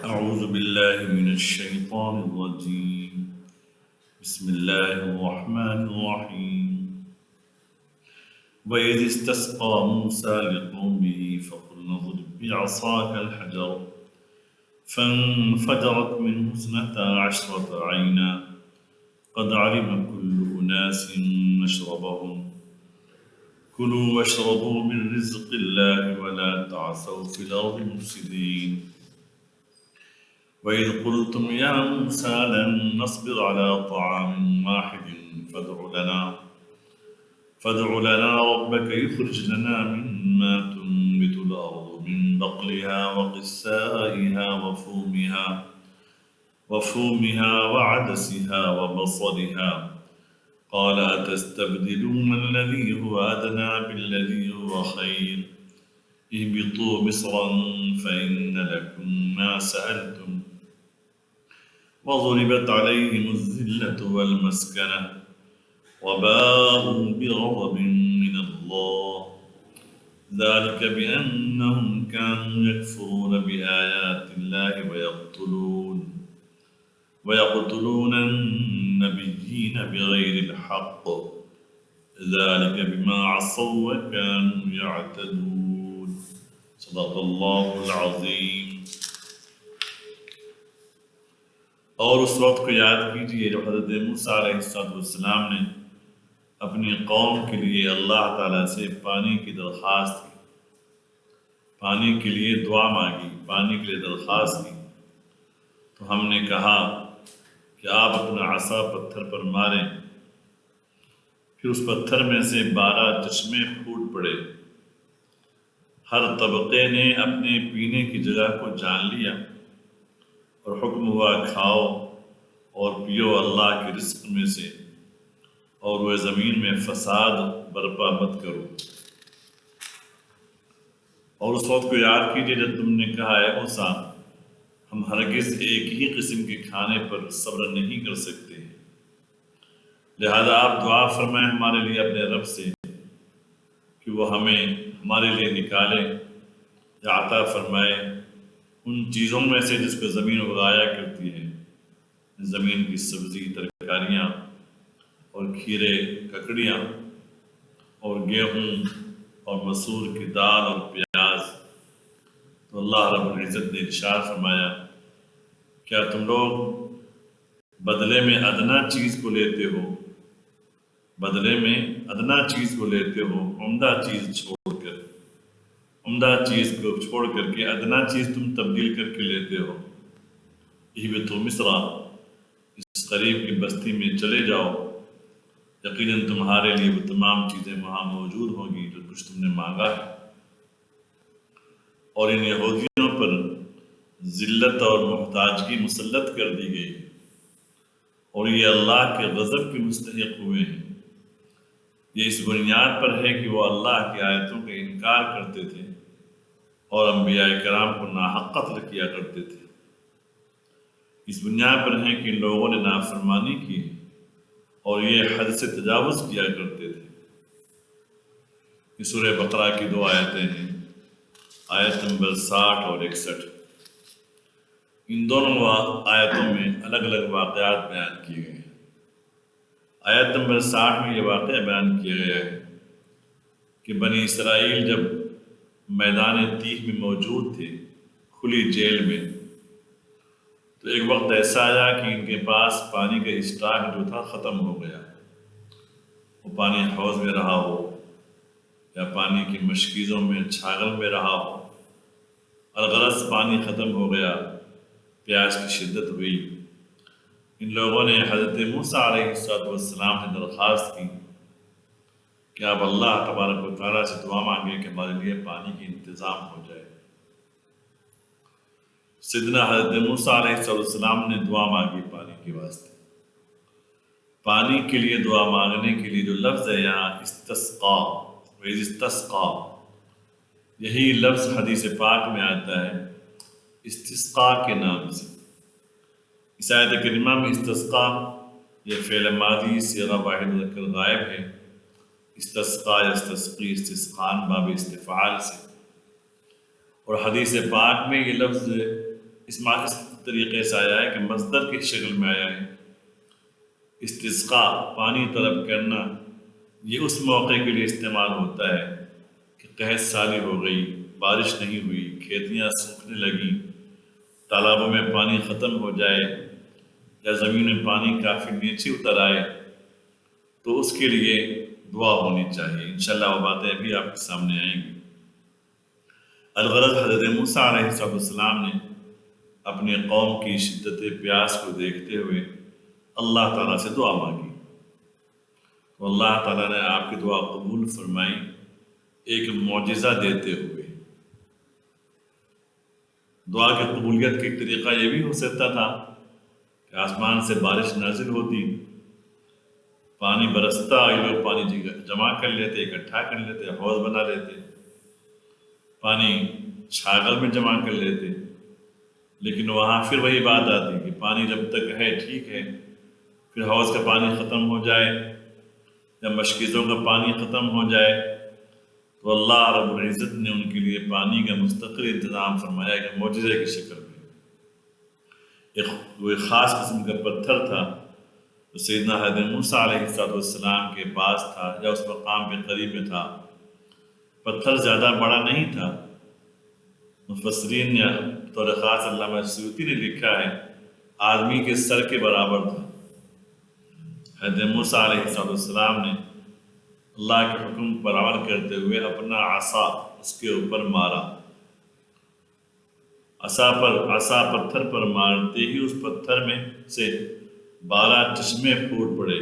أعوذ بالله من الشيطان الرجيم. بسم الله الرحمن الرحيم. وإذ استسقى موسى لقومه فقلنا اضرب بعصاك الحجر فانفجرت منه 12 عينا قد علم كل أناس مشربهم كلوا واشربوا من رزق الله ولا تعثوا في الأرض مفسدين. وإذ قلتم يا موسى لن نصبر على طعام واحد فادع لنا ربك يخرج لنا مما تنبت الأرض من بقلها وقثائها وفومها وعدسها وبصلها قال أتستبدلون الذي هو أدنى بالذي هو خير اهبطوا مصرا فإن لكم ما سألتم وضربت عليهم الذلة والمسكنة وباءوا بغضب من الله ذلك بأنهم كانوا يكفرون بآيات الله ويقتلون النبيين بغير الحق ذلك بما عصوا وكانوا يعتدون. صدق الله العظیم. اور اس وقت کو یاد کیجیے جب حضرت موسیٰ علیہ السلام نے اپنی قوم کے لیے اللہ تعالیٰ سے پانی کی درخواست کی، پانی کے لیے دعا مانگی، پانی کے لیے درخواست کی، تو ہم نے کہا کہ آپ اپنا عصا پتھر پر ماریں، پھر اس پتھر میں سے 12 چشمے پھوٹ پڑے، ہر طبقے نے اپنے پینے کی جگہ کو جان لیا اور حکم ہوا کھاؤ اور پیو اللہ کے رزق میں سے اور وہ زمین میں فساد برپا مت کرو. اور اس وقت کو یاد کیجیے جب تم نے کہا اے موسیٰ ہم ہرگز ایک ہی قسم کے کھانے پر صبر نہیں کر سکتے، لہذا آپ دعا فرمائیں ہمارے لیے اپنے رب سے کہ وہ ہمیں ہمارے لیے نکالے یا عطا فرمائے ان چیزوں میں سے جس کو زمین اگایا کرتی ہے، زمین کی سبزی، ترکاریاں اور کھیرے، ککڑیاں اور گیہوں اور مسور کی دال اور پیاز. تو اللہ رب العزت نے ارشاد فرمایا کیا تم لوگ بدلے میں ادنا چیز کو لیتے ہو، بدلے میں ادنا چیز کو لیتے ہو، عمدہ چیز کو چھوڑ کر کے ادنا چیز تم تبدیل کر کے لیتے ہو. اہبطوا مصر، اس قریب کی بستی میں چلے جاؤ، یقیناً تمہارے لیے وہ تمام چیزیں وہاں موجود ہوں گی جو کچھ تم نے مانگا ہے. اور ان یہودیوں پر ذلت اور محتاجگی مسلط کر دی گئی اور یہ اللہ کے غضب کے مستحق ہوئے ہیں. یہ اس بنیاد پر ہے کہ وہ اللہ کی آیتوں کا انکار کرتے تھے اور انبیاء کرام کو ناحق قتل کیا کرتے تھے. اس بنیاد پر ہے کہ ان لوگوں نے نافرمانی کی اور یہ حد سے تجاوز کیا کرتے تھے. یہ سورہ بقرہ کی 2 آیتیں ہیں، آیت نمبر 60 اور 61. ان دونوں آیتوں میں الگ الگ واقعات بیان کیے گئے ہیں. آیت نمبر 60 میں یہ واقعہ بیان کیا گیا ہے کہ بنی اسرائیل جب میدان تیہ میں موجود تھے، کھلی جیل میں، تو ایک وقت ایسا آیا کہ ان کے پاس پانی کا اسٹاک جو تھا ختم ہو گیا. وہ پانی حوض میں رہا ہو یا پانی کی مشکیزوں میں، چھاگل میں رہا ہو، الغرض پانی ختم ہو گیا، پیاس کی شدت ہوئی. ان لوگوں نے حضرت موسیٰ علیہ السلام سے درخواست کی کہ آپ اللہ تبارک و تعالیٰ سے دعا مانگے کہ ہمارے لیے پانی کی انتظام ہو جائے. سیدنا حضرت موسیٰ علیہ السلام نے دعا مانگی پانی کے واسطے. پانی کے لیے دعا مانگنے کے لیے جو لفظ ہے یہاں استسقا، وَإِذِ اسْتَسْقَى، یہی لفظ حدیث پاک میں آتا ہے استسقا کے نام سے. اس آیت کریمہ میں استسقا یہ فعل ماضی صیغہ واحد مذکر غائب ہے. استسقا یستسقی، استسقان باب استفعال سے. اور حدیث پاک میں یہ لفظ اس طریقے سے آیا ہے کہ مصدر کی شکل میں آیا ہے۔ استسقاء پانی طلب کرنا یہ اس موقع کے لیے استعمال ہوتا ہے کہ قحط سالی ہو گئی، بارش نہیں ہوئی، کھیتیاں سوکھنے لگیں، تالابوں میں پانی ختم ہو جائے یا زمین میں پانی کافی نیچے اتر آئے، تو اس کے لیے دعا ہونی چاہیے۔ انشاءاللہ وہ باتیں ابھی آپ کے سامنے آئیں گی۔ الغرض حضرت موسیٰ علیہ السلام نے اپنے قوم کی شدت پیاس کو دیکھتے ہوئے اللہ تعالیٰ سے دعا مانگی، تو اللہ تعالیٰ نے آپ کی دعا قبول فرمائی ایک معجزہ دیتے ہوئے۔ دعا کی قبولیت کی طریقہ یہ بھی ہو سکتا تھا کہ آسمان سے بارش نازل ہوتی، پانی برستا، یہ لوگ پانی جمع کر لیتے، اکٹھا کر لیتے، حوض بنا لیتے، پانی چھاگل میں جمع کر لیتے۔ لیکن وہاں پھر وہی بات آتی کہ پانی جب تک ہے ٹھیک ہے، پھر حوض کا پانی ختم ہو جائے یا مشکیزوں کا پانی ختم ہو جائے تو اللہ رب العزت نے ان کے لیے پانی کا مستقل انتظام فرمایا کہ معجزے کی شکل میں ایک خاص قسم کا پتھر تھا جو سیدنا حضرت موسیٰ علیہ السلام کے پاس تھا یا اس مقام کے قریب میں تھا۔ پتھر زیادہ بڑا نہیں تھا، مفسرین نے بطور خاص علامہ سیوطی نے لکھا ہے آدمی کے سر کے برابر تھا۔ حضرت موسیٰ علیہ السلام نے اللہ کے حکم پر عمل کرتے ہوئے اپنا عصا اس کے اوپر مارا، عصا پتھر پر مارتے ہی اس پتھر میں سے 12 چشمے پھوٹ پڑے۔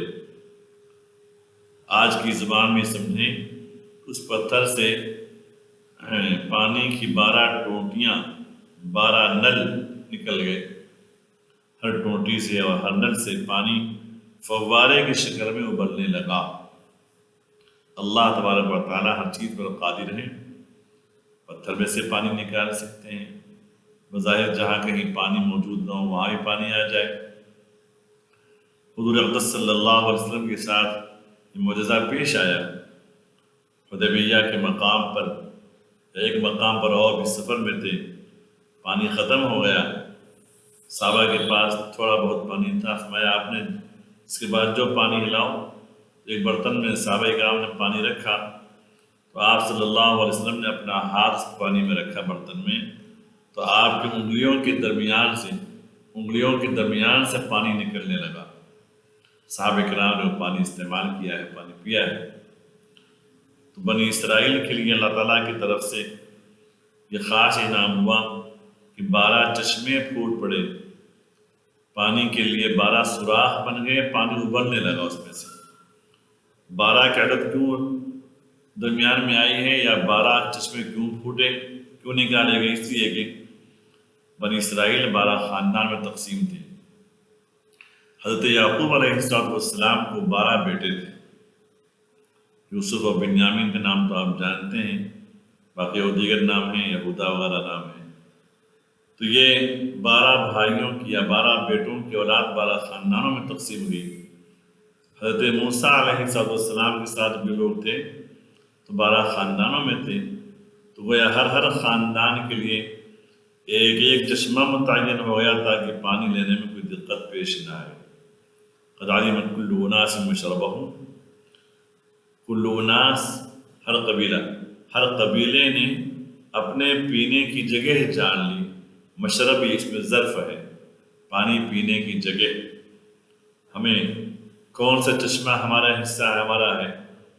آج کی زبان میں سمجھیں اس پتھر سے پانی کی 12 ٹوٹیاں، 12 نل نکل گئے، ہر ٹوٹی سے اور ہر نل سے پانی فوارے کی شکل میں ابلنے لگا۔ اللہ تبارک و تعالیٰ ہر چیز پر قادر ہیں، پتھر میں سے پانی نکال سکتے ہیں، بظاہر جہاں کہیں پانی موجود نہ ہو وہاں بھی پانی آ جائے۔ حضور اقدس صلی اللہ علیہ وسلم کے ساتھ یہ معجزہ پیش آیا۔ حدیبیہ کے مقام پر ایک مقام پر اور بھی سفر میں تھے، پانی ختم ہو گیا، صحابہ کے پاس تھوڑا بہت پانی تھا، فرمایا آپ نے اس کے بعد جو پانی ہلاؤ۔ ایک برتن میں صحابہ کرام نے پانی رکھا تو آپ صلی اللہ علیہ وسلم نے اپنا ہاتھ پانی میں رکھا برتن میں، تو آپ کی انگلیوں کے درمیان سے پانی نکلنے لگا۔ صحابہ کرام نے وہ پانی استعمال کیا ہے، پانی پیا ہے۔ تو بنی اسرائیل کے لیے اللہ تعالیٰ کی طرف سے یہ خاص انعام ہوا کہ 12 چشمے پھوٹ پڑے، پانی کے لیے 12 سوراخ بن گئے، پانی ابلنے لگا اس میں سے۔ 12 کی عدد کیوں درمیان میں آئی ہے یا 12 چشمے کیوں پھوٹے، کیوں نکالے گئے؟ اس لیے کہ بنی اسرائیل 12 خاندان میں تقسیم تھے۔ حضرت یعقوب علیہ السلام کو 12 بیٹے تھے، یوسف اور بنیامین کا نام تو آپ جانتے ہیں، باقی اور دیگر نام ہیں، یہودا وغیرہ نام ہیں۔ تو یہ 12 بھائیوں کی یا 12 بیٹوں کی اولاد 12 خاندانوں میں تقسیم ہوئی۔ حضرت موسیٰ علیہ السلام کے ساتھ بھی لوگ تھے تو 12 خاندانوں میں تھے، تو گویا ہر خاندان کے لیے ایک چشمہ متعین ہو گیا تاکہ پانی لینے میں کوئی دقت پیش نہ آئے۔ قد علم کل اناس مشربہم، کل اناس ہر قبیلے نے اپنے پینے کی جگہ جان لی۔ مشرب اس میں ظرف ہے، پانی پینے کی جگہ، ہمیں کون سا چشمہ ہمارا حصہ ہے، ہمارا ہے،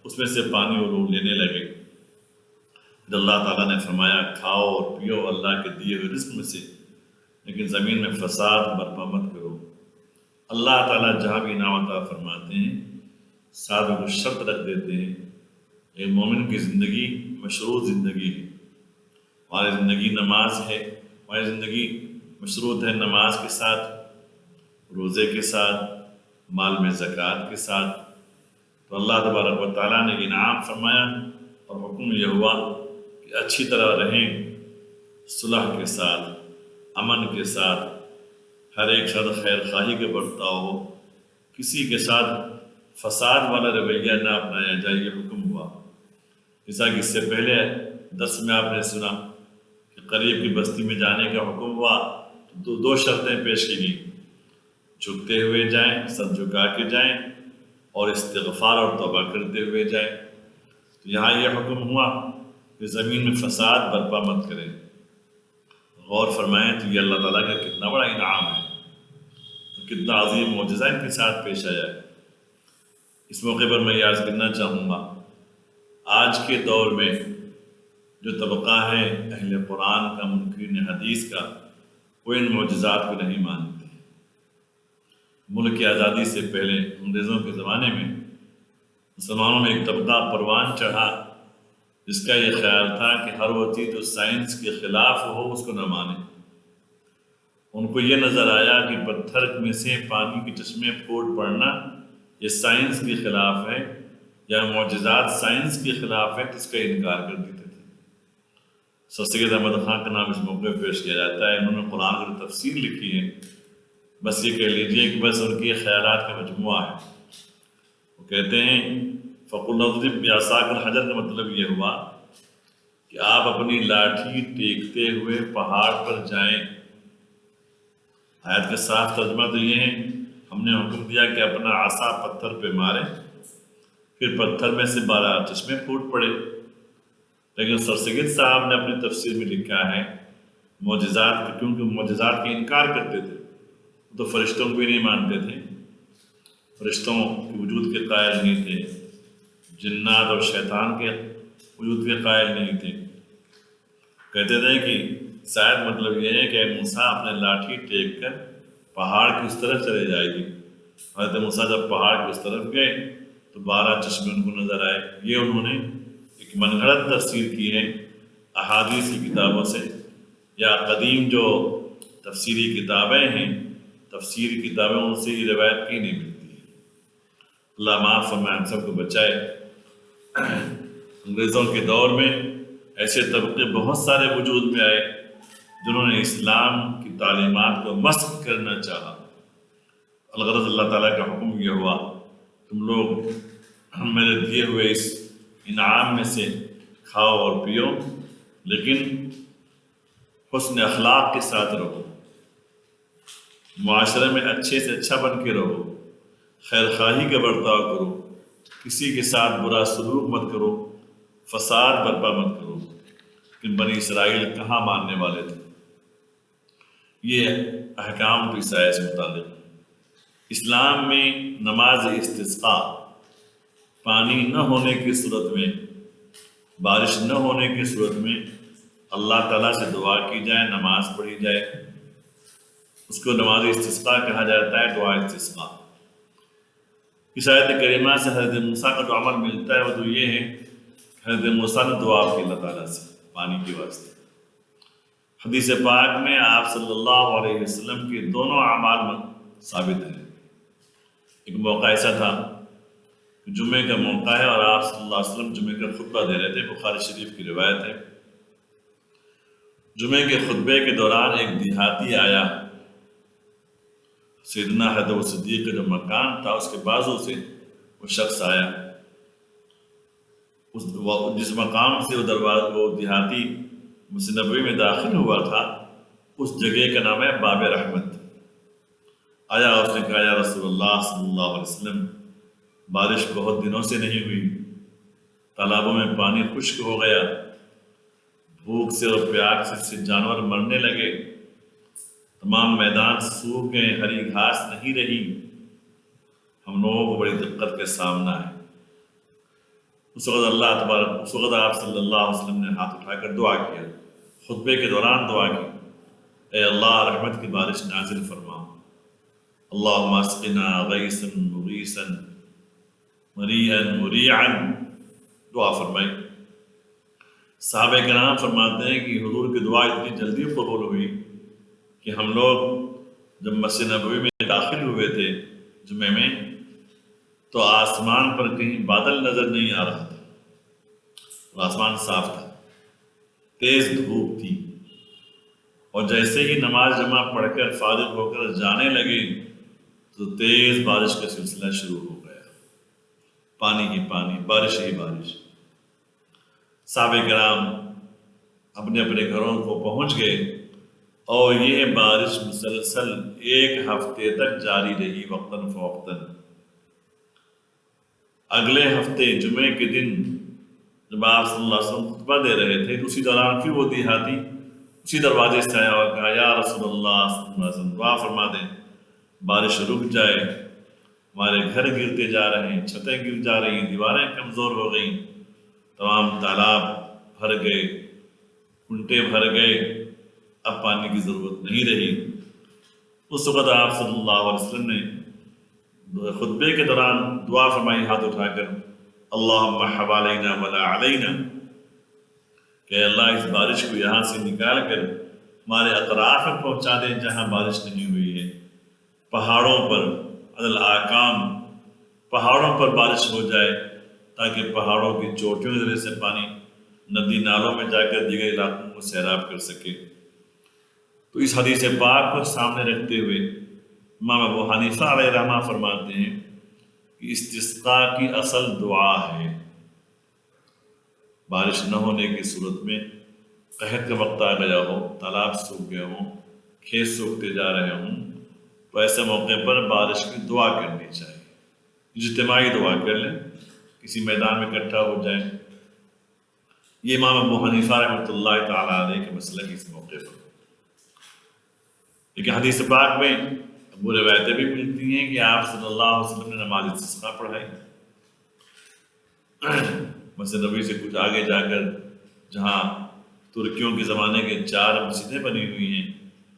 اس میں سے پانی وہ لوگ لینے لگے۔ اللہ تعالیٰ نے فرمایا کھاؤ اور پیو اللہ کے دیے ہوئے رزق میں سے، لیکن زمین میں فساد برپا مت کرو۔ اللہ تعالیٰ جہاں بھی انعام عطا فرماتے ہیں ساتھ میں شرط رکھ دیتے ہیں۔ ایک مومن کی زندگی مشروط زندگی ہے، ہماری زندگی نماز ہے، ہماری زندگی مشروط ہے نماز کے ساتھ، روزے کے ساتھ، مال میں زکوٰۃ کے ساتھ۔ تو اللہ تبارک و تعالیٰ نے انعام فرمایا اور حکم یہ ہوا کہ اچھی طرح رہیں، صلح کے ساتھ، امن کے ساتھ، ہر ایک ساتھ خیر خواہی کے برتاؤ ہو، کسی کے ساتھ فساد والا رویہ نہ اپنایا جائے، یہ حکم ہوا۔ جیسا کہ اس سے پہلے درس میں آپ نے سنا کہ قریب کی بستی میں جانے کا حکم ہوا، تو دو شرطیں پیش کی گئی، جھکتے ہوئے جائیں، سر جھکا کے جائیں، اور استغفار اور توبہ کرتے ہوئے جائیں۔ تو یہاں یہ حکم ہوا کہ زمین میں فساد برپا مت کریں۔ غور فرمائیں تو یہ اللہ تعالیٰ کا کتنا بڑا انعام ہے، تو کتنا عظیم معجزہ ان کے ساتھ پیش آیا ہے۔ اس موقع پر میں یہ عرض کرنا چاہوں گا، آج کے دور میں جو طبقہ ہے اہل قرآن کا، منکرین حدیث کا، وہ ان معجزات کو نہیں مانتے۔ ملک کی آزادی سے پہلے انگریزوں کے زمانے میں مسلمانوں میں ایک طبقہ پروان چڑھا جس کا یہ خیال تھا کہ ہر وہ چیز جو سائنس کے خلاف ہو اس کو نہ مانے۔ ان کو یہ نظر آیا کہ پتھر میں سے پانی کے چشمے پھوٹ پڑنا یہ سائنس کے خلاف ہے، یا معجزات سائنس کے خلاف ہے، تو اس کا انکار کر دیتے تھے۔ سر سید احمد خان کا نام اس موقع پہ پیش کیا جاتا ہے۔ انہوں نے قرآن کی تفسیر لکھی ہے، بس یہ کہہ لیجئے کہ بس ان کے خیالات کا مجموعہ ہے۔ وہ کہتے ہیں فَقُلْ اضْرِبْ بِعَصَاكَ الْحَجَرَ کا مطلب یہ ہوا کہ آپ اپنی لاٹھی ٹیکتے ہوئے پہاڑ پر جائیں۔ آیت کا صاف ترجمہ تو یہ ہے، ہم نے حکم دیا کہ اپنا عصا پتھر پہ مارے، پھر پتھر میں سے 12 چشمے پھوٹ پڑے۔ لیکن سر سید صاحب نے اپنی تفسیر میں لکھا ہے معجزات، کیونکہ معجزات کا انکار کرتے تھے، تو فرشتوں کو بھی نہیں مانتے تھے، فرشتوں کے وجود کے قائل نہیں تھے، جنات اور شیطان کے وجود کے قائل نہیں تھے۔ کہتے تھے کہ شاید مطلب یہ ہے کہ موسیٰ اپنے لاٹھی ٹیک کر پہاڑ کی اس طرف چلے جائے گی۔ حضرت موسیٰ جب پہاڑ کی اس طرف گئے تو 12 چشمے ان کو نظر آئے۔ یہ انہوں نے ایک من گھڑت تفسیر کی ہے احادیث کی کتابوں سے، یا قدیم جو تفسیری کتابیں ہیں، تفسیری کتابیں، ان سے یہ روایت کی نہیں ملتی ہے۔ اللہ معاف فرمائے، ہم سب کو بچائے۔ انگریزوں کے دور میں ایسے طبقے بہت سارے وجود میں آئے جنہوں نے اسلام کی تعلیمات کو مسخ کرنا چاہا۔ الغرض اللہ تعالیٰ کا حکم یہ ہوا، تم لوگ میرے دیے ہوئے اس انعام میں سے کھاؤ اور پیو، لیکن حسن اخلاق کے ساتھ رہو، معاشرے میں اچھے سے اچھا بن کے رہو، خیر خواہی کا برتاؤ کرو، کسی کے ساتھ برا سلوک مت کرو، فساد برپا مت کرو۔ کہ بنی اسرائیل کہاں ماننے والے تھے؟ یہ احکام تو اس آیت سے متعلق ہے۔ اسلام میں نماز استسقاء، پانی نہ ہونے کی صورت میں، بارش نہ ہونے کی صورت میں اللہ تعالیٰ سے دعا کی جائے، نماز پڑھی جائے، اس کو نماز استسقاء کہا جاتا ہے، دعا استسقاء۔ اس آیت کریمہ سے حضرت موسیٰ کا جو عمل ملتا ہے وہ تو یہ ہے کہ حضرت موسیٰ نے دعا کی اللہ تعالیٰ سے پانی کے واسطے۔ حدیث پاک میں آپ صلی اللہ علیہ وسلم کے دونوں اعمال میں ثابت ہیں۔ ایک موقع ایسا تھا کہ جمعے کا موقع ہے اور آپ صلی اللہ علیہ وسلم جمعے کا خطبہ دے رہے تھے، بخاری شریف کی روایت ہے۔ جمعے کے خطبے کے دوران ایک دیہاتی آیا، سیدنا حضرت صدیق کا جو مکان تھا اس کے بازو سے وہ شخص آیا، جس مقام سے وہ دیہاتی مسجد نبوی میں داخل ہوا تھا، اس جگہ کا نام ہے باب رحمت۔ آیا، اس نے کہا یا رسول اللہ صلی اللہ علیہ وسلم، بارش بہت دنوں سے نہیں ہوئی، تالابوں میں پانی خشک ہو گیا، بھوک سے اور پیاس سے جانور مرنے لگے، تمام میدان سوکھ گئے، ہری گھاس نہیں رہی، ہم لوگوں کو بڑی دقت کا سامنا ہے۔ اس وقت آپ صلی اللہ علیہ وسلم نے ہاتھ اٹھا کر دعا کیا، خطبے کے دوران دعا کی، اے اللہ رحمت کی بارش نازل فرما، اللہم اسقنا غیثا مغیثا مریعا مریعا، دعا فرمائی۔ صحابہ کرام فرماتے ہیں کہ حضور کی دعا اتنی جلدی قبول ہوئی کہ ہم لوگ جب مسجد نبوی میں داخل ہوئے تھے جمعے میں، تو آسمان پر کہیں بادل نظر نہیں آ رہا تھا، اور آسمان صاف تھا، تیز دھوپ تھی، اور جیسے ہی نماز جمع پڑھ کر فارغ ہو کر جانے لگے تو تیز بارش کا سلسلہ شروع ہو گیا، پانی ہی پانی، بارش ہی بارش۔ صحابہ کرام اپنے اپنے گھروں کو پہنچ گئے، اور یہ بارش مسلسل 1 ہفتے تک جاری رہی وقتاً فوقتاً۔ اگلے ہفتے جمعے کے دن جب آپ صلی اللہ علیہ وسلم خطبہ دے رہے تھے تو اسی دوران پھر وہ دیہاتی اسی دروازے سے آیا اور کہا یا رسول اللہ صلی اللہ علیہ وسلم دعا فرما دیں بارش رک جائے، ہمارے گھر گرتے جا رہے ہیں، چھتیں گر جا رہی ہیں، دیواریں کمزور ہو گئیں، تمام تالاب بھر گئے، کنٹے بھر گئے، اب پانی کی ضرورت نہیں رہی۔ اس وقت آپ صلی اللہ علیہ وسلم نے خطبے کے دوران دعا فرمائی ہاتھ اٹھا کر اللہم حوالینا ولا علینا، کہ اللہ اس بارش کو یہاں سے نکال کر ہمارے اطراف میں پہنچا دیں جہاں بارش نہیں ہوئی ہے، پہاڑوں پر عدل آکام پہاڑوں پر بارش ہو جائے تاکہ پہاڑوں کی چوٹیوں کے ذریعے سے پانی ندی نالوں میں جا کر دیگر علاقوں کو سیراب کر سکے۔ تو اس حدیث پاک کو سامنے رکھتے ہوئے امام ابو حنیفہ علیہ رحمہ فرماتے ہیں کہ استسقاء کی اصل دعا ہے بارش نہ ہونے کی صورت میں، قحط کا وقت آ گیا ہو، تالاب سوکھ گئے ہوں، کھیت سوکھتے جا رہے ہوں، تو ایسے موقع پر بارش کی دعا کرنی چاہیے، اجتماعی دعا کر لیں، کسی میدان میں اکٹھا ہو جائیں۔ یہ امام ابو حنیفہ رحمۃ اللہ تعالیٰ علیہ کے مسئلہ کی اس موقع پر۔ لیکن حدیث پاک میں وہ روایتیں بھی ملتی ہیں کہ آپ صلی اللہ علیہ وسلم نے نماز استسقاء پڑھائی، مسجد نبوی سے کچھ آگے جا کر جہاں ترکیوں کے زمانے کے 4 مسجدیں بنی ہوئی ہیں،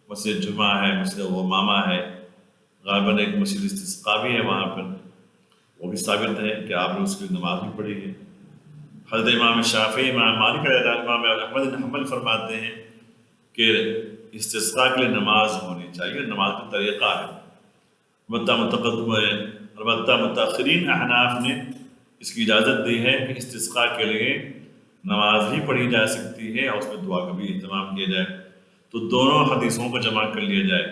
مسجد جمعہ ہے، مسجد غمامہ ہے، غالباً ایک مسجد استسقاء بھی ہے وہاں پر، وہ بھی ثابت ہے کہ آپ نے اس کی نماز بھی پڑھی ہے۔ حضرت امام شافعی، امام مالک علیہ السلام، امام احمد بن حنبل فرماتے ہیں کہ استسقاء کے لیے نماز ہونی چاہیے، نماز کا طریقہ ہے، البتہ متأخرین احناف نے اس کی اجازت دی ہے کہ استسقاء کے لیے نماز بھی پڑھی جا سکتی ہے اور اس میں دعا کا بھی اہتمام کیا جائے، تو دونوں حدیثوں کو جمع کر لیا جائے،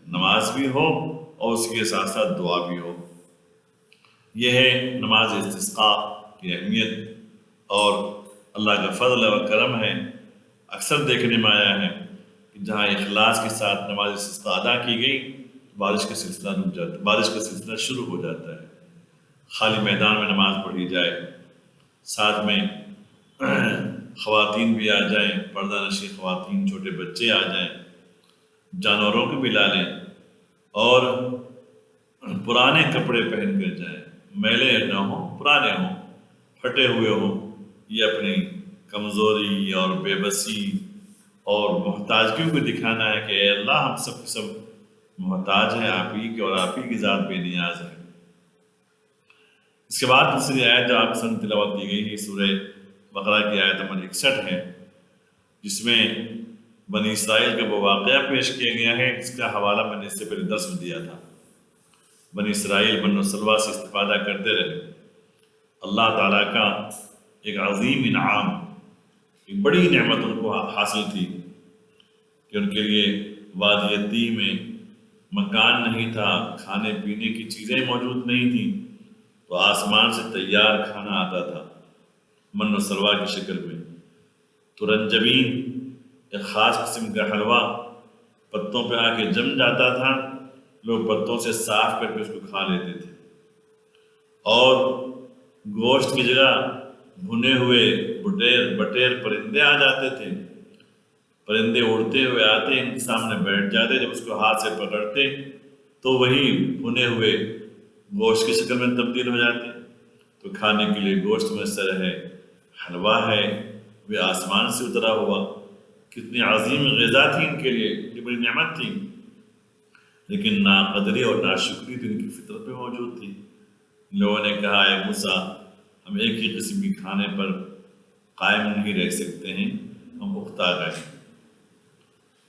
نماز بھی ہو اور اس کے ساتھ ساتھ دعا بھی ہو۔ یہ ہے نماز استسقاء کی اہمیت، اور اللہ کا فضل و کرم ہے، اکثر دیکھنے میں آیا ہے کہ جہاں اخلاص کے ساتھ نماز استسقاء ادا کی گئی بارش کا سلسلہ رک جاتا ہے، بارش کا سلسلہ شروع ہو جاتا ہے۔ خالی میدان میں نماز پڑھی جائے، ساتھ میں خواتین بھی آ جائیں، پردہ نشی خواتین، چھوٹے بچے آ جائیں، جانوروں کو بھی لا لیں، اور پرانے کپڑے پہن کر جائیں، میلے نہ ہوں، پرانے ہوں، پھٹے ہوئے ہوں، یہ اپنی کمزوری اور بے بسی اور محتاجگیوں کو دکھانا ہے کہ اے اللہ ہم سب کے سب محتاج ہیں آپ ہی کے، اور آپ ہی کی ذات بے نیاز ہے۔ اس کے بعد دوسری آیت جو آپ سن تلاوت دی گئی ہے سورہ بقرہ کی آیت نمبر 61 ہے، جس میں بنی اسرائیل کا وہ واقعہ پیش کیا گیا ہے جس کا حوالہ میں نے اس سے پہلے درس میں دیا تھا۔ بنی اسرائیل من و سلوہ سے استفادہ کرتے رہے، اللہ تعالیٰ کا ایک عظیم انعام، ایک بڑی نعمت ان کو حاصل تھی کہ ان کے لیے وادی طی میں مکان نہیں تھا، کھانے پینے کی چیزیں موجود نہیں تھیں، تو آسمان سے تیار کھانا آتا تھا من و سلوہ کی شکل میں۔ تو رنجبین ایک خاص قسم کا حلوہ پتوں پہ آ کے جم جاتا تھا، لوگ پتوں سے صاف کر کے اس کو کھا لیتے تھے، اور گوشت کی جگہ بھنے ہوئے بٹیر پرندے آ جاتے تھے، پرندے اڑتے ہوئے آتے ان کے سامنے بیٹھ جاتے، جب اس کو ہاتھ سے پکڑتے تو وہی بھنے ہوئے گوشت کی شکل میں تبدیل ہو جاتے۔ تو کھانے کے لیے گوشت میسر ہے، حلوہ ہے، وہ آسمان سے اترا ہوا، کتنی عظیم غذا تھی ان کے لیے، یہ بڑی نعمت تھی، لیکن ناقدری اور ناشکری تو ان کی فطرت میں موجود تھی۔ لوگوں نے کہا اے موسیٰ ہم ایک ہی قسم کے کھانے پر قائم نہیں رہ سکتے ہیں، ہم اکتا گئے۔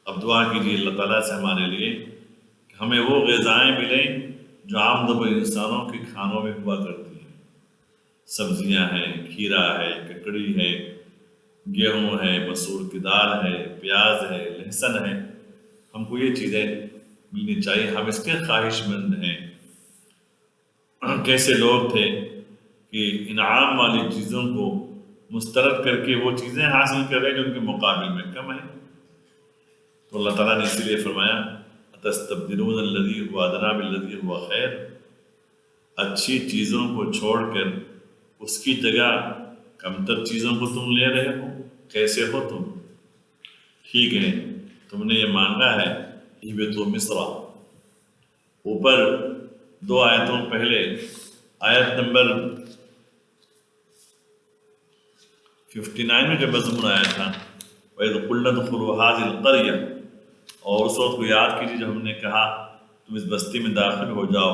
اب دعا کیجیے اللہ تعالیٰ سے ہمارے لیے کہ ہمیں وہ غذائیں ملیں جو عام طور پر انسانوں کے کھانوں میں ہوا کرتی ہیں، سبزیاں ہیں، کھیرا ہے، ککڑی ہے، گیہوں ہے، مسور کی دال ہے، پیاز ہے، لہسن ہے، ہم کو یہ چیزیں ملنی چاہیے، ہم اس کے خواہش مند ہیں۔ کیسے لوگ تھے کہ انعام والی چیزوں کو مسترد کر کے وہ چیزیں حاصل کر رہے ہیں جو ان کے مقابل میں کم ہیں۔ تو اللہ تعالیٰ نے اسی لیے فرمایا اتستبدلون الذی هو ادنی بالذی هو خیر، اچھی چیزوں کو چھوڑ کر اس کی جگہ کمتر چیزوں کو تم لے رہے ہو، کیسے ہو تم؟ ٹھیک ہے تم نے یہ مانگا ہے اہبطوا مصر، اوپر 2 آیتوں پہلے آیت نمبر 59 میں جو مضمون آیا تھا وَإِذْ قُلْنَا ادْخُلُوا هَٰذِهِ الْقَرْيَةَ، اور اس وقت کو یاد کیجیے جب ہم نے کہا تم اس بستی میں داخل ہو جاؤ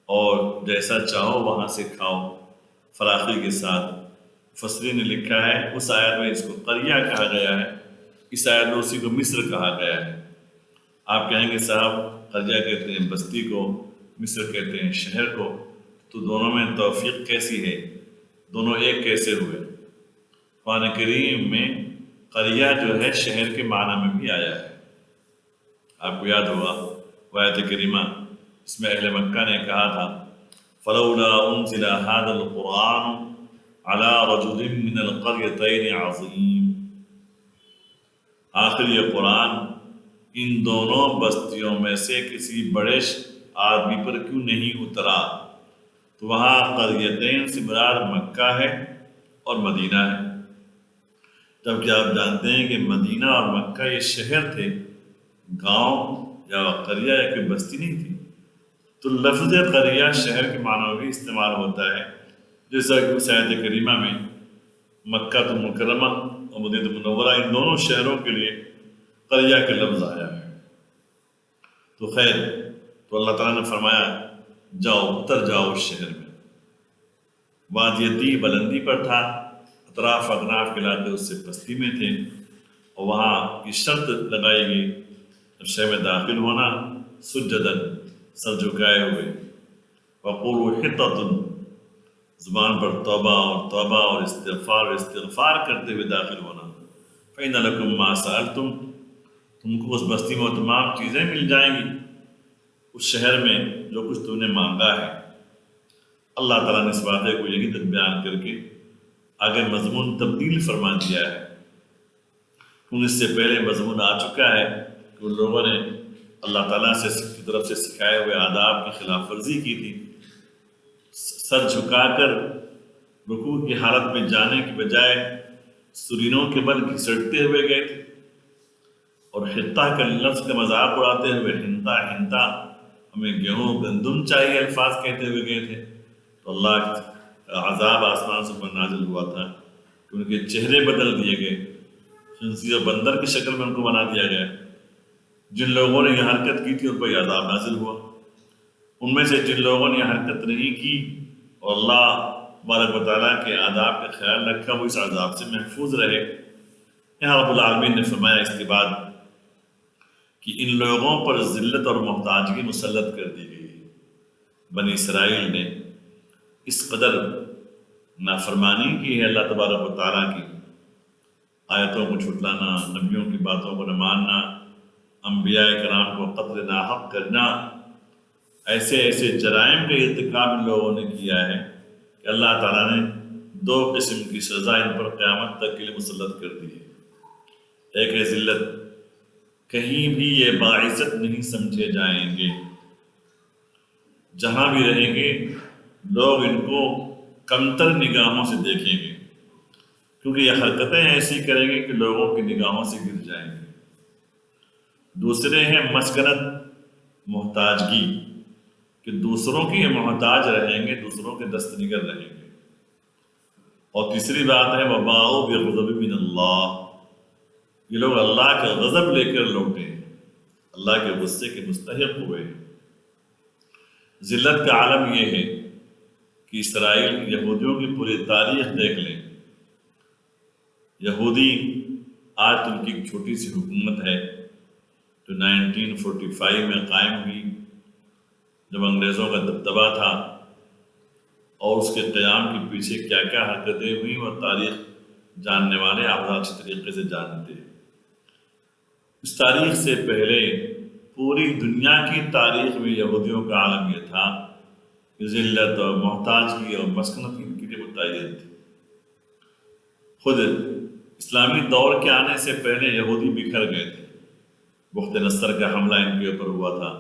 اور جیسا چاہو وہاں سے کھاؤ فراخی کے ساتھ۔ مفسرین نے لکھا ہے اس آیت میں اس کو قریہ کہا گیا ہے، اس آیت میں اسی کو مصر کہا گیا ہے۔ آپ کہیں گے صاحب قریہ کہتے ہیں بستی کو، مصر کہتے ہیں شہر کو، تو دونوں میں توفیق کیسی ہے؟ دونوں ایک کیسے ہوئے؟ قرآن کریم میں قریہ جو ہے شہر کے معنی میں بھی آیا ہے۔ آپ کو یاد ہوگا آیت کریمہ اس میں اہل مکہ نے کہا تھا فَلَوْلَا أُنزِلَ هَٰذَا الْقُرْآنُ عَلَىٰ رَجُلٍ مِّنَ الْقَرْيَتَيْنِ عَظِيمٍ، آخر یہ قرآن ان دونوں بستیوں میں سے کسی بڑے آدمی پر کیوں نہیں اترا؟ تو وہاں قریتین سے مراد مکہ ہے اور مدینہ ہے، جبکہ آپ جانتے ہیں کہ مدینہ اور مکہ یہ شہر تھے، گاؤں یا قریہ یا کوئی بستی نہیں تھی۔ تو لفظ قریہ شہر کے معنی میں بھی استعمال ہوتا ہے، جیسا کہ اس آیت کریمہ میں مکہ مکرمہ اور مدینہ منورہ ان دونوں شہروں کے لیے قریہ کا لفظ آیا ہے۔ تو خیر، تو اللہ تعالیٰ نے فرمایا جاؤ اتر جاؤ اس شہر میں۔ وادیتی بلندی پر تھا، اطراف اکناف کے علاقے اس سے پستی میں تھے، اور وہاں کی شرط لگائی گئی جب شہر میں داخل ہونا سجدن، سر جھکائے ہوئے، وقولوا حطۃ، زبان پر توبہ اور استغفار کرتے ہوئے داخل ہونا، فإن لکم ما سألتم، تم کو اس بستی میں تمام چیزیں مل جائیں گی، اس شہر میں جو کچھ تم نے مانگا ہے۔ اللہ تعالیٰ نے اس واقعے کو یہی تک بیان کر کے آگے مضمون تبدیل فرما دیا ہے، کیونکہ اس سے پہلے مضمون آ چکا ہے کہ ان لوگوں نے اللہ تعالیٰ کی طرف سے سکھائے ہوئے آداب کی خلاف ورزی کی تھی، سر جھکا کر رکوع کی حالت میں جانے کی بجائے سرینوں کے بل گھسٹتے ہوئے گئے تھے، اور حنطہ کا لفظ کا مذاق اڑاتے ہوئے ہنتا ہمیں گیہوں گندم چاہیے الفاظ کہتے ہوئے گئے تھے۔ تو اللہ کا عذاب آسمان سے اوپر نازل ہوا تھا کہ ان کے چہرے بدل دیے گئے، خنزیر اور بندر کی شکل میں ان کو بنا دیا گیا۔ جن لوگوں نے یہ حرکت کی تھی ان پر یہ عذاب نازل ہوا، ان میں سے جن لوگوں نے یہ حرکت نہیں کی اور اللہ تبارک و تعالیٰ کے آداب کا خیال رکھا وہ اس عذاب سے محفوظ رہے۔ یہاں رب العالمین نے فرمایا اس کے بعد کہ ان لوگوں پر ذلت اور محتاجگی مسلط کر دی گئی۔ بنی اسرائیل نے اس قدر نافرمانی کی ہے اللہ تبارک و تعالیٰ کی، آیتوں کو چھٹلانا، نبیوں کی باتوں کو نہ ماننا، انبیاء کرام کو قتل ناحق کرنا، ایسے جرائم کا ارتکاب ان لوگوں نے کیا ہے کہ اللہ تعالیٰ نے 2 قسم کی سزا ان پر قیامت تک کے لیے مسلط کر دی ہے۔ ایک ہے ذلت، کہیں بھی یہ باعزت نہیں سمجھے جائیں گے، جہاں بھی رہیں گے لوگ ان کو کمتر نگاہوں سے دیکھیں گے، کیونکہ یہ حرکتیں ایسی کریں گے کہ لوگوں کی نگاہوں سے گر جائیں گے۔ دوسرے ہیں مسکنت، محتاجگی، کہ دوسروں کی یہ محتاج رہیں گے، دوسروں کے دست نگر رہیں گے۔ اور تیسری بات ہے وَبَاءُوا بِغَضَبٍ مِّنَ اللَّهِ، یہ لوگ اللہ کا غضب لے کر لوٹے ہیں، اللہ کے غصے کے مستحق ہوئے ہیں۔ ذلت کا عالم یہ ہے کہ اسرائیل یہودیوں کی پوری تاریخ دیکھ لیں، یہودی آج ان کی ایک چھوٹی سی حکومت ہے جو 1945 میں قائم ہوئی، جب انگریزوں کا دبدبہ تھا، اور اس کے قیام کے پیچھے کیا کیا حرکتیں ہوئیں وہ تاریخ جاننے والے آپ اچھی طریقے سے جانتے ہیں۔ اس تاریخ سے پہلے پوری دنیا کی تاریخ میں یہودیوں کا عالم یہ تھا کہ ذلت اور محتاجگی اور مسکنت ان کے لیے متعین تھی۔ خود اسلامی دور کے آنے سے پہلے یہودی بکھر گئے تھے، بخت نصر کا حملہ ان کے اوپر ہوا تھا،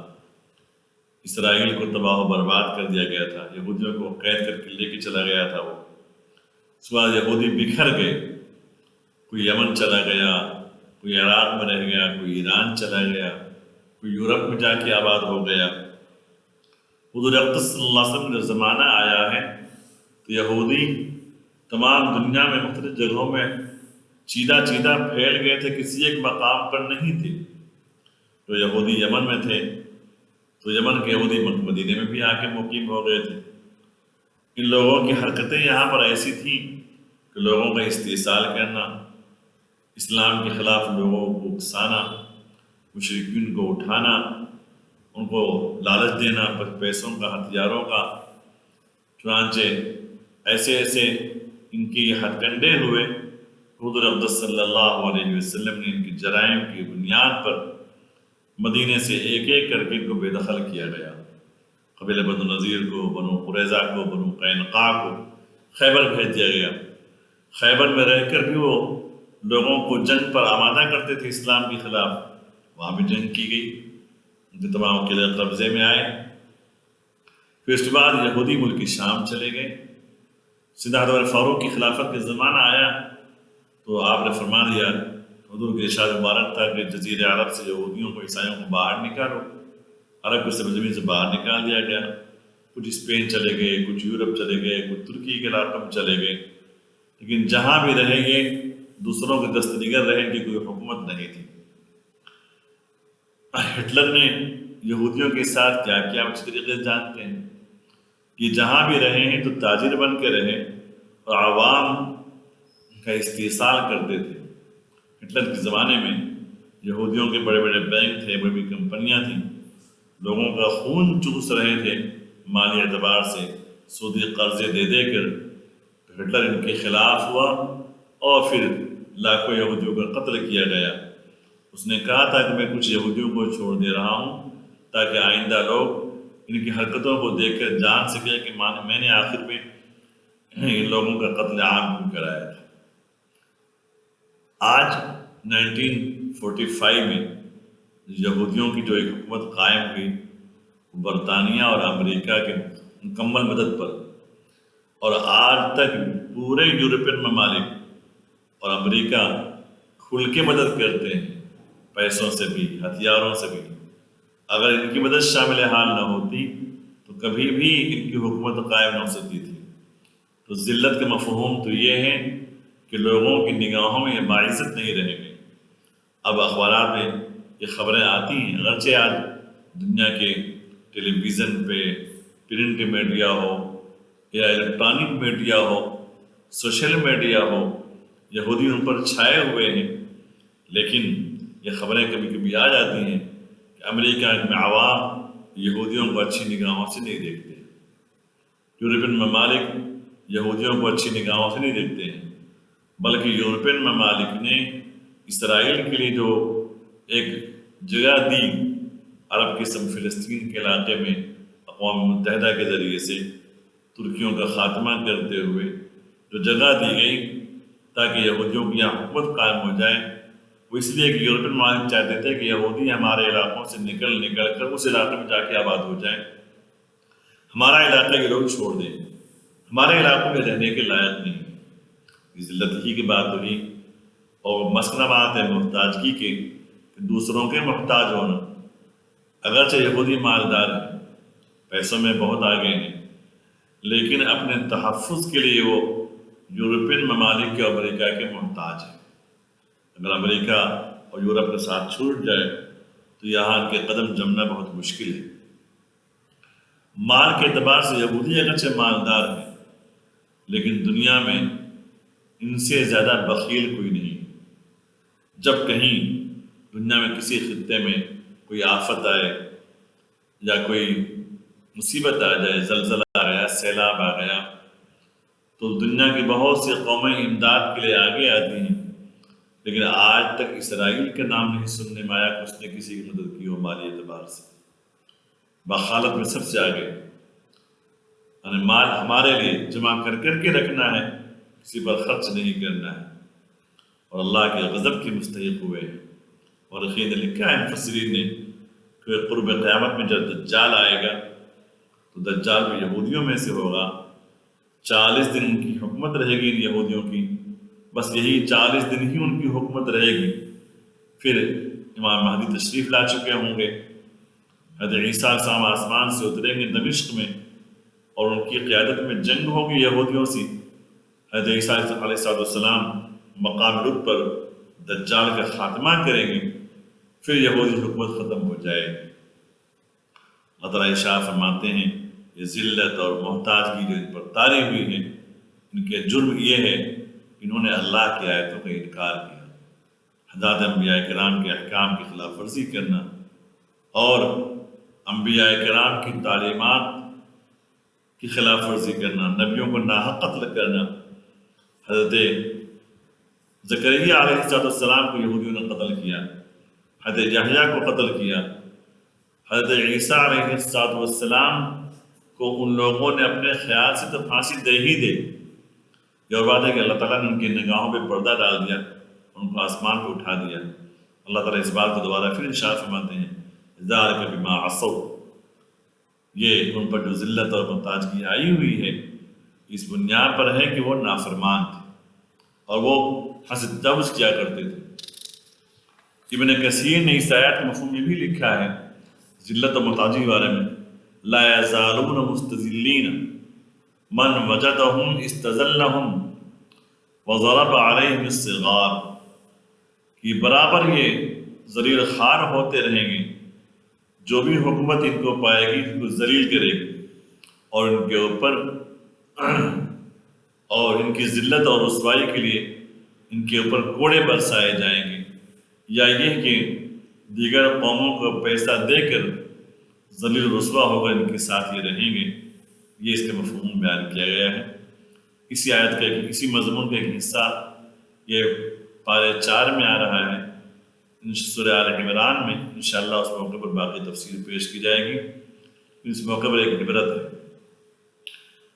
اسرائیل کو تباہ و برباد کر دیا گیا تھا، یہودیوں کو قید کر کے لے کے چلا گیا تھا وہ۔ اس کے بعد یہودی بکھر گئے، کوئی یمن چلا گیا، کوئی عراق میں رہ گیا، کوئی ایران چلا گیا، کوئی یورپ میں جا کے آباد ہو گیا۔ حضور اقدس صلی اللہ علیہ وسلم کا زمانہ آیا ہے تو یہودی تمام دنیا میں مختلف جگہوں میں چیدہ پھیل گئے تھے، کسی ایک مقام پر نہیں تھے۔ تو یہودی یمن میں تھے تو یمن کے یہودی مدینے میں بھی آ کے مقیم ہو گئے تھے۔ ان لوگوں کی حرکتیں یہاں پر ایسی تھیں کہ لوگوں کا استحصال کرنا، اسلام کے خلاف لوگوں کو اکسانا، مشرکین کو اٹھانا، ان کو لالچ دینا پیسوں کا، ہتھیاروں کا۔ چنانچہ ایسے ان کی ہتھ کنڈے ہوئے۔ حضور اقدس صلی اللہ علیہ وسلم نے ان کی جرائم کی بنیاد پر مدینے سے ایک ایک کر کے ان کو بے دخل کیا گیا۔ قبیلہ بنو نذیر کو، بنو قریظہ کو، بنو قینقاع کو خیبر بھیج دیا گیا۔ خیبر میں رہ کر بھی وہ لوگوں کو جنگ پر آمادہ کرتے تھے اسلام کے خلاف، وہاں بھی جنگ کی گئی، ان کے تمام قلعے قبضے میں آئے۔ پھر اس کے بعد یہودی ملک شام چلے گئے۔ سیدنا حضرت فاروق کی خلافت کا زمانہ آیا تو آپ نے فرما دیا، حضور کے ارشاد مبارک تھا کہ جزیرہ عرب سے یہودیوں کو، عیسائیوں کو باہر نکالو۔ عرب کی سرزمین سے باہر نکال دیا گیا، کچھ اسپین چلے گئے، کچھ یورپ چلے گئے، کچھ ترکی کے علاقے میں چلے گئے، لیکن جہاں بھی رہیں گے دوسروں کے دست دیگر رہیں گے، کوئی حکومت نہیں تھی۔ ہٹلر نے یہودیوں کے ساتھ کیا کیا اچھی طریقے سے جانتے ہیں۔ یہ جہاں بھی رہے ہیں تو تاجر بن کے رہے اور عوام کا استحصال کرتے تھے۔ ہٹلر کے زمانے میں یہودیوں کے بڑے بڑے بینک تھے، بڑی بڑی کمپنیاں تھیں، لوگوں کا خون چوس رہے تھے مالی اعتبار سے، سودی قرضے دے دے کر۔ ہٹلر ان کے خلاف ہوا اور پھر لاکھوں یہودیوں کا قتل کیا گیا۔ اس نے کہا تھا کہ میں کچھ یہودیوں کو چھوڑ دے رہا ہوں تاکہ آئندہ لوگ ان کی حرکتوں کو دیکھ کر جان سکے کہ میں نے آخر میں ان لوگوں کا قتل عام کیوں کرایا تھا۔ آج 1945 میں یہودیوں کی جو ایک حکومت قائم ہوئی، برطانیہ اور امریکہ کے مکمل مدد پر، اور آج تک پورے یورپین ممالک اور امریکہ کھل کے مدد کرتے ہیں، پیسوں سے بھی، ہتھیاروں سے بھی۔ اگر ان کی مدد شامل حال نہ ہوتی تو کبھی بھی ان کی حکومت قائم نہ ہو سکتی تھی۔ تو ذلت کا مفہوم تو یہ ہے کہ لوگوں کی نگاہوں میں یہ باعزت نہیں رہے گی۔ اب اخبارات میں یہ خبریں آتی ہیں، اگرچہ آج دنیا کے ٹیلی ویژن پہ، پرنٹ میڈیا ہو یا الیکٹرانک میڈیا ہو، سوشل میڈیا ہو، یہودی ان پر چھائے ہوئے ہیں، لیکن یہ خبریں کبھی کبھی آ جاتی ہیں کہ امریکہ میں عوام یہودیوں کو اچھی نگاہوں سے نہیں دیکھتے، یورپین ممالک یہودیوں کو اچھی نگاہوں سے نہیں دیکھتے ہیں، بلکہ یورپین ممالک نے اسرائیل کے لیے جو ایک جگہ دی عرب کے فلسطین کے علاقے میں اقوام متحدہ کے ذریعے سے ترکیوں کا خاتمہ کرتے ہوئے جو جگہ دی گئی تاکہ یہودیوں کی یہاں حکومت قائم ہو جائے، وہ اس لیے کہ یورپین ممالک چاہتے تھے کہ یہودی ہمارے علاقوں سے نکل کر اس علاقے میں جا کے آباد ہو جائیں، ہمارا علاقہ یہ لوگ چھوڑ دیں، ہمارے علاقوں میں رہنے کے لائق نہیں۔ ذلت ہی کی بات ہوئی اور مسئلہ بات ہے محتاجگی کے، کہ دوسروں کے محتاج ہونا۔ اگرچہ یہودی مالدار ہیں، پیسوں میں بہت آگے ہیں، لیکن اپنے تحفظ کے لیے وہ یورپین ممالک کے امریکہ کے محتاج ہیں۔ اگر امریکہ اور یورپ کے ساتھ چھوٹ جائے تو یہاں ان کے قدم جمنا بہت مشکل ہے۔ مال کے اعتبار سے یہودی اگرچہ مالدار ہیں، لیکن دنیا میں ان سے زیادہ بخیل کوئی نہیں۔ جب کہیں دنیا میں کسی خطے میں کوئی آفت آئے یا کوئی مصیبت آ جائے، زلزلہ آ گیا، سیلاب آ گیا، تو دنیا کی بہت سی قومیں امداد کے لیے آگے آتی ہیں، لیکن آج تک اسرائیل کے نام نہیں سننے میں آیا کہ اس نے کسی کی مدد کی ہو مالی اعتبار سے۔ بخالت میں سب سے آگے، یعنی مال ہمارے لیے جمع کر کے رکھنا ہے، کسی پر خرچ نہیں کرنا ہے، اور اللہ کے غضب کے مستحق ہوئے ہیں۔ اور نے لکھا ہے مفسرین نے کہ قرب قیامت میں جب دجال آئے گا تو دجال بھی یہودیوں میں سے ہوگا، 40 دن ان کی حکومت رہے گی ان یہودیوں کی، بس یہی 40 دن ہی ان کی حکومت رہے گی، پھر امام مہدی تشریف لا چکے ہوں گے، حضرت عیسیٰ علیہ السلام آسمان سے اتریں گے دمشق میں اور ان کی قیادت میں جنگ ہوگی یہودیوں سے، حضرت عیسیٰ علیہ السلام مقام رب پر دجال کا خاتمہ کریں گے، پھر یہودی حکومت ختم ہو جائے گی۔ اللہ تعالیٰ ارشاد فرماتے ہیں یہ ذلت اور محتاجگی جو ان پر طاری ہوئی ہے، ان کے جرم یہ ہے انہوں نے اللہ کی آیتوں کا انکار کیا، حضرات انبیاء کرام کے احکام کی خلاف ورزی کرنا اور انبیاء کرام کی تعلیمات کی خلاف ورزی کرنا، نبیوں کو ناحق قتل کرنا۔ حضرت زکریا علیہ السلام کو یہودیوں نے قتل کیا، حضرت یحییٰ کو قتل کیا، حضرت عیسیٰ علیہ السلام کو ان لوگوں نے اپنے خیال سے تو پھانسی دے ہی دے، یہ اور بات ہے کہ اللہ تعالیٰ نے ان کی نگاہوں پہ پردہ ڈال دیا، ان کو آسمان پہ اٹھا دیا۔ اللہ تعالیٰ اس بات کو دوبارہ پھر ارشاد فرماتے ہیں ذالک بما عصوا، یہ ان پر جو ذلت اور محتاجگی آئی ہوئی ہے اس بنیاد پر ہے کہ وہ نافرمان تھے اور وہ حسد جوز کیا کرتے تھے۔ ابن کثیر نے اس آیت کا مفہوم یہ بھی لکھا ہے ذلت اور محتاجی کے بارے میں، لا یزالون مستذلین من وجدہم استذلہم وضرب علیہم الصغار، کہ برابر یہ ذلیل خوار ہوتے رہیں گے، جو بھی حکومت ان کو پائے گی ان کو ذلیل کرے گی اور ان کے اوپر اور ان کی ذلت اور رسوائی کے لیے ان کے اوپر کوڑے برسائے جائیں گے، یا یہ کہ دیگر قوموں کو پیسہ دے کر ذلیل رسوا ہو کر ان کے ساتھ یہ رہیں گے۔ یہ اس کا مفہوم بیان کیا گیا ہے۔ اسی آیت کا اسی مضمون کا ایک حصہ یہ پارے 4 میں آ رہا ہے سورہ آل عمران میں، انشاءاللہ اس موقع پر باقی تفصیل پیش کی جائے گی۔ اس موقع پر ایک عبرت ہے،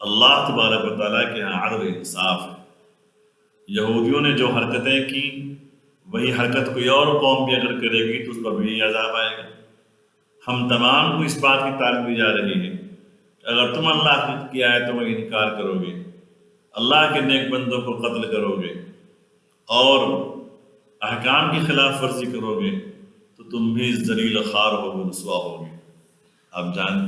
اللہ تبارک و تعالیٰ کے یہاں عدل انصاف ہے۔ یہودیوں نے جو حرکتیں کی وہی حرکت کوئی اور قوم بھی اگر کرے گی تو اس پر بھی عذاب آئے گا۔ ہم تمام کو اس بات کی تعلیم دی جا رہی ہے کہ اگر تم اللہ کی آیتوں کا انکار کرو گے، اللہ کے نیک بندوں کو قتل کرو گے اور احکام کی خلاف ورزی کرو گے تو تم بھی ذلیل خوار ہوگے، رسوا ہوگے۔ آپ جانتے